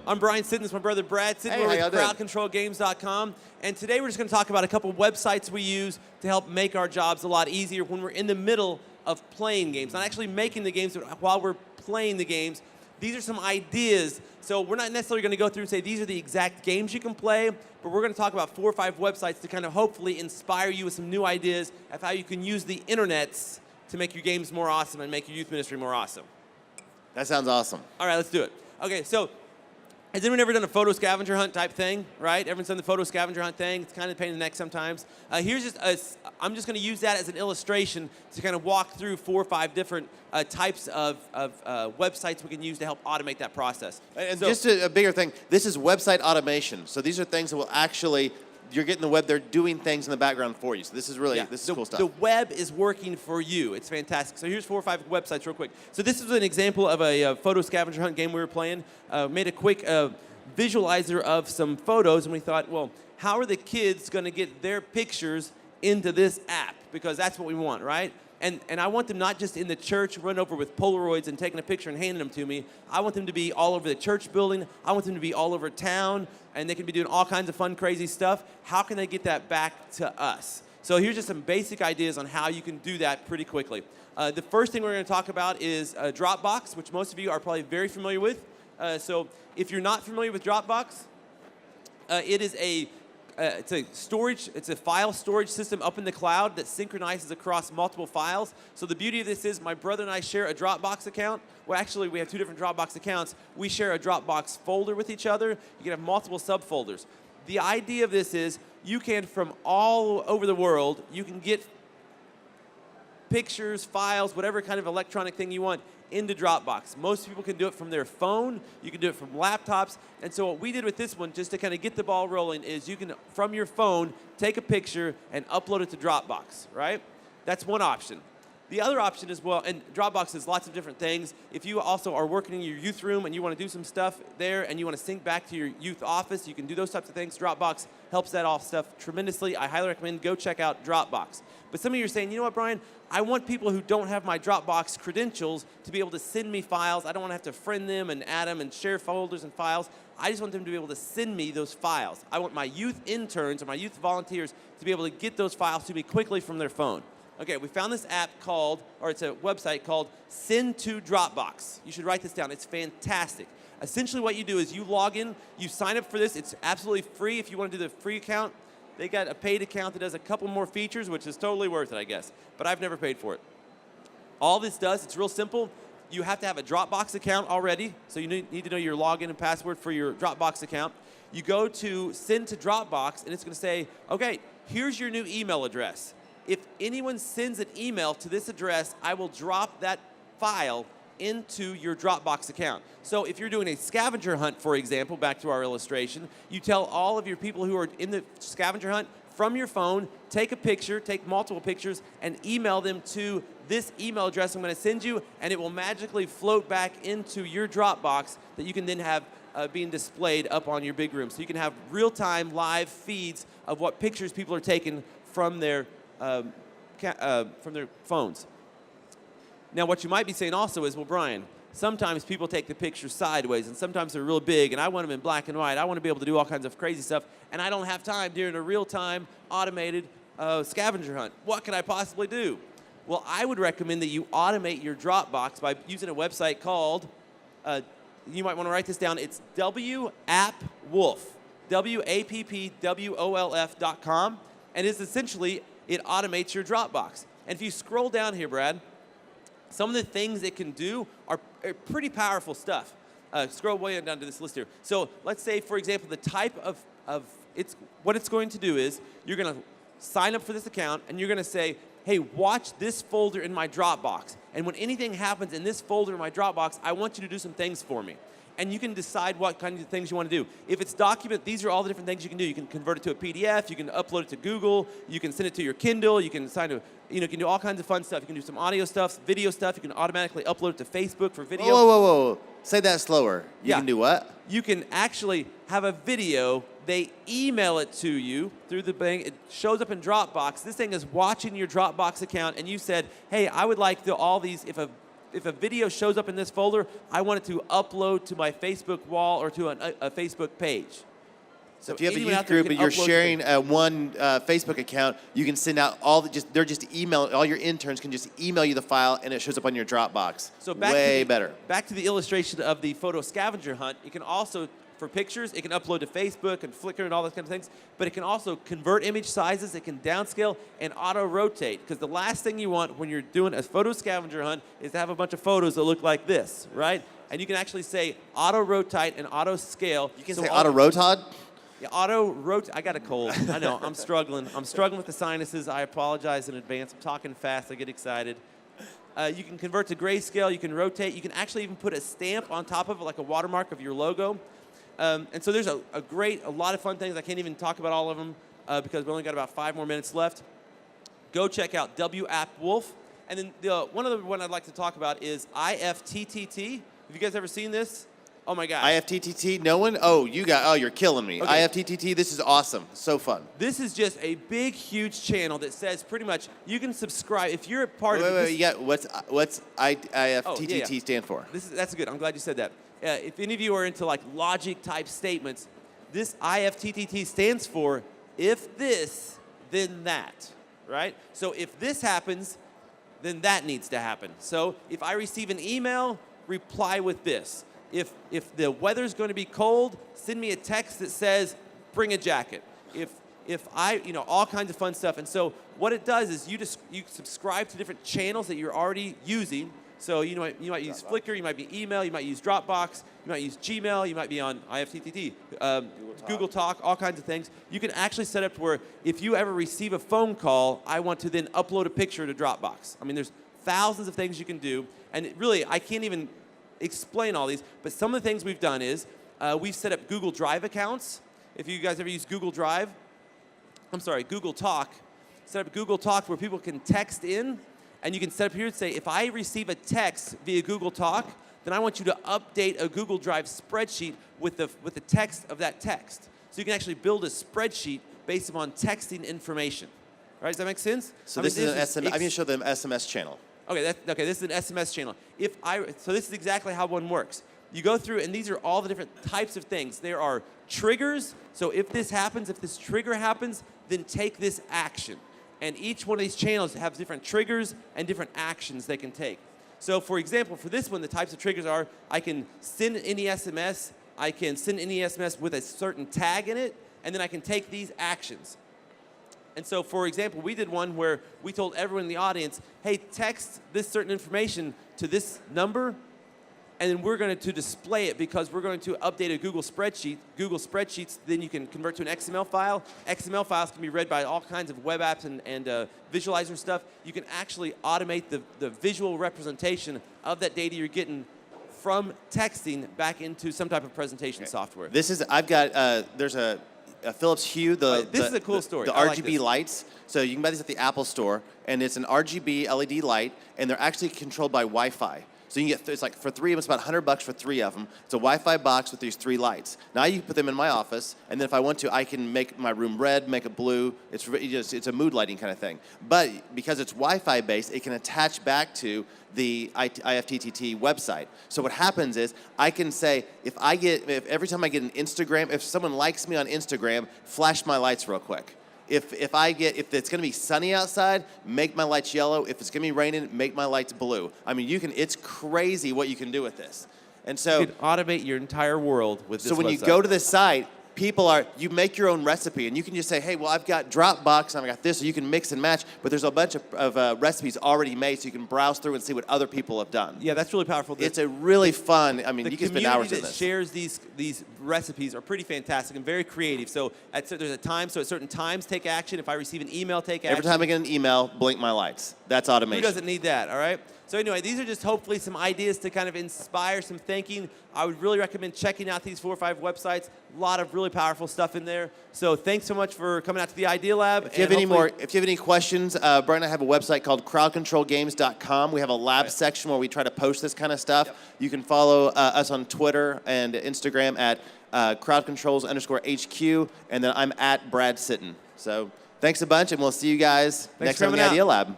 I'm Brian Sidden. It's my brother Brad Sidden. We're with CrowdControlGames.com. And today we're just going to talk about a couple of websites we use to help make our jobs a lot easier when we're in the middle of playing games. Not actually making the games, but while we're playing the games. These are some ideas. So we're not necessarily going to go through and say these are the exact games you can play, but we're going to talk about 4 or 5 websites to kind of hopefully inspire you with some new ideas of how you can use the internets to make your games more awesome and make your youth ministry more awesome. That sounds awesome. All right, let's do it. Okay, so has anyone ever done a photo scavenger hunt type thing, right? Everyone's done the photo scavenger hunt thing. It's kind of a pain in the neck sometimes. I'm just going to use that as an illustration to kind of walk through 4 or 5 different types of websites we can use to help automate that process. And so, just a bigger thing, this is website automation. So these are things that will actually, you're getting the web, they're doing things in the background for you. So this is really, this is cool stuff. The web is working for you. It's fantastic. So here's 4 or 5 websites real quick. So this is an example of a photo scavenger hunt game we were playing. Made a quick visualizer of some photos, and we thought, well, how are the kids going to get their pictures into this app? Because that's what we want, right? And I want them not just in the church, run over with Polaroids and taking a picture and handing them to me. I want them to be all over the church building. I want them to be all over town, and they can be doing all kinds of fun, crazy stuff. How can they get that back to us? So here's just some basic ideas on how you can do that pretty quickly. The first thing we're going to talk about is Dropbox, which most of you are probably very familiar with. So if you're not familiar with Dropbox, it's a file storage system up in the cloud that synchronizes across multiple files. So the beauty of this is my brother and I share a Dropbox account. Well, actually, we have 2 different Dropbox accounts. We share a Dropbox folder with each other. You can have multiple subfolders. The idea of this is you can, from all over the world, you can get pictures, files, whatever kind of electronic thing you want into Dropbox. Most people can do it from their phone. You can do it from laptops. And so what we did with this one, just to kind of get the ball rolling, is you can, from your phone, take a picture and upload it to Dropbox, right? That's one option. The other option as well, and Dropbox has lots of different things. If you also are working in your youth room and you want to do some stuff there and you want to sync back to your youth office, you can do those types of things. Dropbox helps that all stuff tremendously. I highly recommend go check out Dropbox. But some of you are saying, you know what, Brian? I want people who don't have my Dropbox credentials to be able to send me files. I don't want to have to friend them and add them and share folders and files. I just want them to be able to send me those files. I want my youth interns or my youth volunteers to be able to get those files to me quickly from their phone. Okay, we found this app it's a website called Send to Dropbox. You should write this down. It's fantastic. Essentially what you do is you log in, you sign up for this. It's absolutely free if you want to do the free account. They got a paid account that does a couple more features, which is totally worth it, I guess. But I've never paid for it. All this does, it's real simple. You have to have a Dropbox account already, so you need to know your login and password for your Dropbox account. You go to Send to Dropbox, and it's going to say, okay, here's your new email address. If anyone sends an email to this address, I will drop that file into your Dropbox account. So if you're doing a scavenger hunt, for example, back to our illustration, you tell all of your people who are in the scavenger hunt from your phone, take a picture, take multiple pictures, and email them to this email address I'm going to send you, and it will magically float back into your Dropbox that you can then have being displayed up on your big room. So you can have real-time live feeds of what pictures people are taking from their phones. Now, what you might be saying also is, well, Brian, sometimes people take the picture sideways, and sometimes they're real big, and I want them in black and white. I want to be able to do all kinds of crazy stuff, and I don't have time during a real-time automated scavenger hunt. What can I possibly do? Well, I would recommend that you automate your Dropbox by using a website called, you might want to write this down, it's WAppWolf, WAppWolf.com, and it's essentially, it automates your Dropbox. And if you scroll down here, Brad, some of the things it can do are pretty powerful stuff. Scroll way down to this list here. So let's say, for example, the type what it's going to do is you're going to sign up for this account, and you're going to say, hey, watch this folder in my Dropbox. And when anything happens in this folder in my Dropbox, I want you to do some things for me. And you can decide what kind of things you want to do. If it's document, these are all the different things you can do. You can convert it to a PDF. You can upload it to Google. You can send it to your Kindle. You can you can do all kinds of fun stuff. You can do some audio stuff, video stuff. You can automatically upload it to Facebook for video. Whoa. Say that slower. You can do what? You can actually have a video. They email it to you through the bank. It shows up in Dropbox. This thing is watching your Dropbox account, and you said, hey, I would like all these, if a if a video shows up in this folder, I want it to upload to my Facebook wall or to a Facebook page. So if you have a youth group and you're sharing one Facebook account, you can send out all all your interns can just email you the file and it shows up on your Dropbox. So better. Back to the illustration of the photo scavenger hunt, you can also, for pictures, it can upload to Facebook and Flickr and all those kind of things, but it can also convert image sizes, it can downscale and auto-rotate, because the last thing you want when you're doing a photo scavenger hunt is to have a bunch of photos that look like this, right? And you can actually say auto-rotate and auto-scale. You can say auto-rotate? Yeah, auto-rotate. I got a cold. I know. I'm struggling. I'm struggling with the sinuses. I apologize in advance. I'm talking fast. I get excited. You can convert to grayscale. You can rotate. You can actually even put a stamp on top of it, like a watermark of your logo. And so there's a lot of fun things. I can't even talk about all of them because we only got about 5 more minutes left. Go check out WAppWolf. And then one other one I'd like to talk about is IFTTT. Have you guys ever seen this? Oh my gosh. IFTTT, no one? Oh, you're killing me. Okay. IFTTT, this is awesome. So fun. This is just a big, huge channel that says pretty much you can subscribe if you're a part of it. Wait, yeah. What's IFTTT stand for? That's good. I'm glad you said that. If any of you are into like logic type statements, this IFTTT stands for if this, then that, right? So if this happens, then that needs to happen. So if I receive an email, reply with this. If the weather's going to be cold, send me a text that says, bring a jacket. If all kinds of fun stuff. And so what it does is you subscribe to different channels that you're already using. So you might use Flickr, you might be email, you might use Dropbox, you might use Gmail, you might be on IFTTT, Google Talk, all kinds of things. You can actually set up to where if you ever receive a phone call, I want to then upload a picture to Dropbox. I mean, there's thousands of things you can do. And really, I can't even explain all these, but some of the things we've done is we've set up Google Drive accounts. If you guys ever use Google Drive, Google Talk, set up Google Talk where people can text in, and you can set up here and say, if I receive a text via Google Talk, then I want you to update a Google Drive spreadsheet with the text of that text. So you can actually build a spreadsheet based upon texting information. All right, does that make sense? So this is an SMS. I'm going to show them SMS channel. Okay, this is an SMS channel. So this is exactly how one works. You go through, and these are all the different types of things. There are triggers. So if this happens, if this trigger happens, then take this action. And each one of these channels have different triggers and different actions they can take. So for example, for this one, the types of triggers are, I can send any SMS, I can send any SMS with a certain tag in it, and then I can take these actions. And so, for example, we did one where we told everyone in the audience, hey, text this certain information to this number, and then we're going to display it because we're going to update a Google spreadsheet. Google spreadsheets, then you can convert to an XML file. XML files can be read by all kinds of web apps and visualizer stuff. You can actually automate the visual representation of that data you're getting from texting back into some type of presentation software. I've got, there's a Philips Hue, this is a cool story. The RGB lights. So you can buy these at the Apple Store, and it's an RGB LED light, and they're actually controlled by Wi-Fi. So you can get, it's like for 3 of them, it's about $100 for 3 of them. It's a Wi-Fi box with these 3 lights. Now you put them in my office, and then if I want to, I can make my room red, make it blue. It's a mood lighting kind of thing. But because it's Wi-Fi based, it can attach back to the IFTTT website. So what happens is I can say, if every time I get an Instagram, if someone likes me on Instagram, flash my lights real quick. If it's going to be sunny outside, make my lights yellow. If it's going to be raining, make my lights blue. I mean, it's crazy what you can do with this. And so you can automate your entire world with this. So when you go to this site, you make your own recipe, and you can just say, hey, well, I've got Dropbox, and I've got this, so you can mix and match, but there's a bunch of recipes already made, so you can browse through and see what other people have done. Yeah, that's really powerful. It's a really fun, I mean, you can spend hours in this. The community that shares these recipes are pretty fantastic and very creative. So there's a time, so at certain times, take action. If I receive an email, take action. Every time I get an email, blink my lights. That's automation. Who doesn't need that, all right? So anyway, these are just hopefully some ideas to kind of inspire some thinking. I would really recommend checking out these 4 or 5 websites. A lot of really powerful stuff in there. So thanks so much for coming out to the Idea Lab. If you have any questions, Brian and I have a website called crowdcontrolgames.com. We have a lab section where we try to post this kind of stuff. Yep. You can follow us on Twitter and Instagram at crowdcontrols_HQ, and then I'm at Brad Sitton. So thanks a bunch, and we'll see you guys next time in the Idea Lab.